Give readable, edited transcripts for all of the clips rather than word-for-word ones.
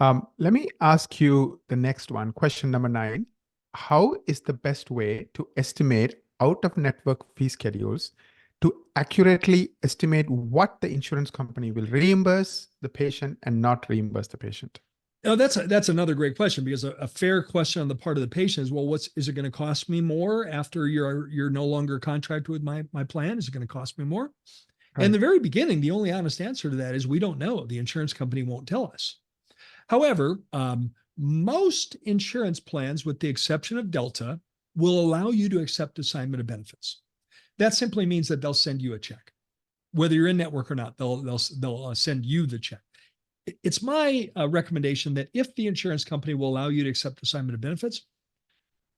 Let me ask you the next one. Question number 9. How is the best way to estimate out-of-network fee schedules to accurately estimate what the insurance company will reimburse the patient and not reimburse the patient? Oh, that's another great question, because a fair question on the part of the patient is, well, is it going to cost me more after you're no longer contracted with my plan? Is it going to cost me more? Right. In the very beginning, the only honest answer to that is we don't know. The insurance company won't tell us. However, most insurance plans, with the exception of Delta, will allow you to accept assignment of benefits. That simply means that they'll send you a check, whether you're in network or not. They'll send you the check. It's my recommendation that if the insurance company will allow you to accept assignment of benefits,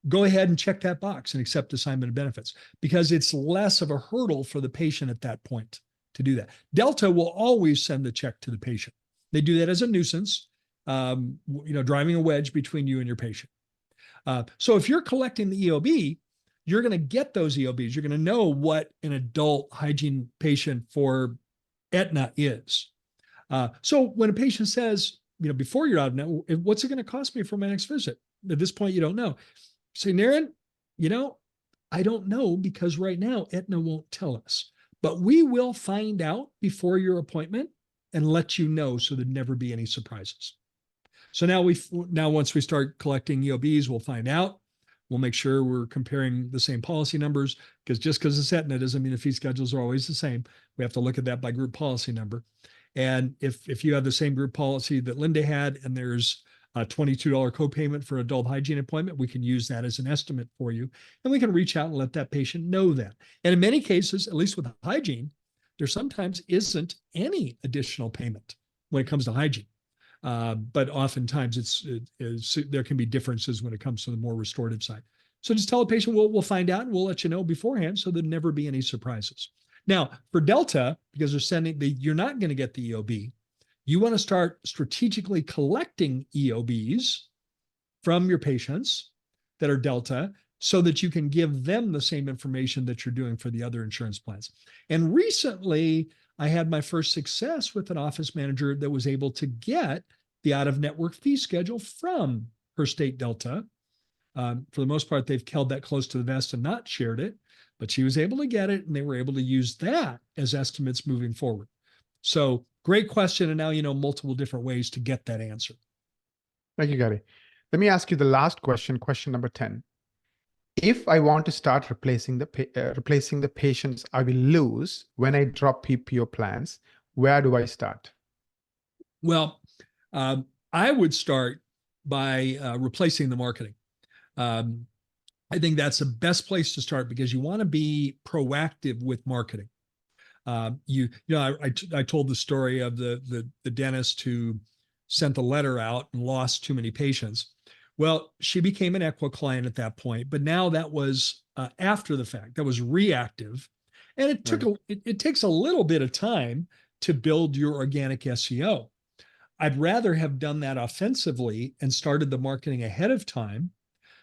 go ahead and check that box and accept assignment of benefits, because it's less of a hurdle for the patient at that point to do that. Delta will always send the check to the patient. They do that as a nuisance, driving a wedge between you and your patient. So if you're collecting the EOB, you're going to get those EOBs. You're going to know what an adult hygiene patient for Aetna is. So when a patient says, before you're out of network, what's it going to cost me for my next visit? At this point, you don't know. Say, Naren, I don't know, because right now Aetna won't tell us, but we will find out before your appointment and let you know, so there'd never be any surprises. So now once we start collecting EOBs, we'll find out. We'll make sure we're comparing the same policy numbers, because just because it's Aetna doesn't mean the fee schedules are always the same. We have to look at that by group policy number. And if you have the same group policy that Linda had, and there's a $22 copayment for adult hygiene appointment, we can use that as an estimate for you. And we can reach out and let that patient know that. And in many cases, at least with hygiene, there sometimes isn't any additional payment when it comes to hygiene. But oftentimes there can be differences when it comes to the more restorative side. So just tell the patient, we'll find out, and we'll let you know beforehand, so there'll never be any surprises. Now, for Delta, because you're not going to get the EOB, you want to start strategically collecting EOBs from your patients that are Delta, so that you can give them the same information that you're doing for the other insurance plans. And recently, I had my first success with an office manager that was able to get the out-of-network fee schedule from her state Delta. For the most part, they've held that close to the vest and not shared it, but she was able to get it, and they were able to use that as estimates moving forward. So great question. And now you know multiple different ways to get that answer. Thank you, Gary. Let me ask you the last question, question number 10. If I want to start replacing the patients I will lose when I drop PPO plans, where do I start? Well, I would start by replacing the marketing. I think that's the best place to start, because you want to be proactive with marketing. I told the story of the dentist who sent the letter out and lost too many patients. Well, she became an Equa client at that point, but now that was after the fact. That was reactive, and it takes a little bit of time to build your organic SEO. I'd rather have done that offensively and started the marketing ahead of time,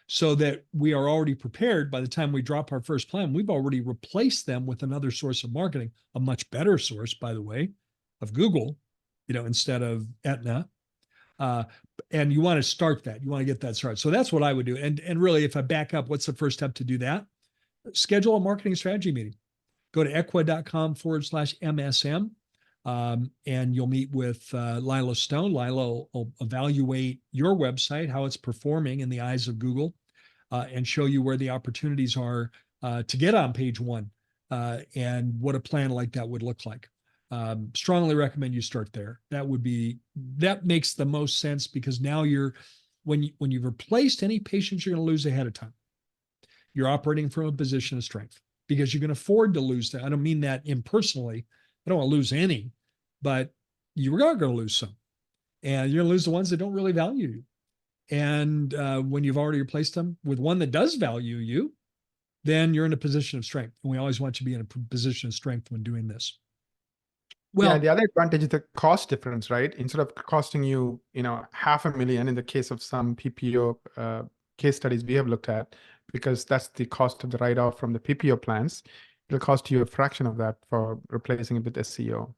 so that we are already prepared. By the time we drop our first plan, we've already replaced them with another source of marketing, a much better source, by the way, of Google, instead of Aetna. And you want to start that. You want to get that started. So that's what I would do. And really, if I back up, what's the first step to do that? Schedule a marketing strategy meeting. Go to equa.com/MSM, and you'll meet with Lila Stone. Lila will evaluate your website, how it's performing in the eyes of Google, and show you where the opportunities are to get on page 1, and what a plan like that would look like. Strongly recommend you start there. That makes the most sense, because now when you've replaced any patients you're going to lose ahead of time, you're operating from a position of strength, because you can afford to lose that. I don't mean that impersonally. I don't want to lose any, but you are going to lose some, and you're going to lose the ones that don't really value you. And when you've already replaced them with one that does value you, then you're in a position of strength. And we always want you to be in a position of strength when doing this. Well, yeah, the other advantage is the cost difference, right? Instead of costing you, $500,000 in the case of some PPO case studies we have looked at, because that's the cost of the write-off from the PPO plans, it'll cost you a fraction of that for replacing it with SEO.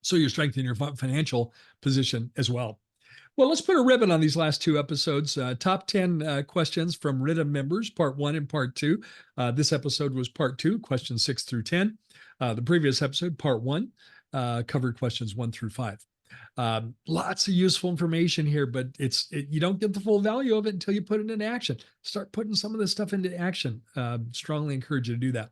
So you're strengthening your financial position as well. Well, let's put a ribbon on these last two episodes. Top 10 questions from RIDA members, part 1 and part 2. This episode was part 2, questions 6 through 10. The previous episode, part 1, covered questions 1 through 5. Lots of useful information here, but you don't get the full value of it until you put it into action. Start putting some of this stuff into action. Strongly encourage you to do that.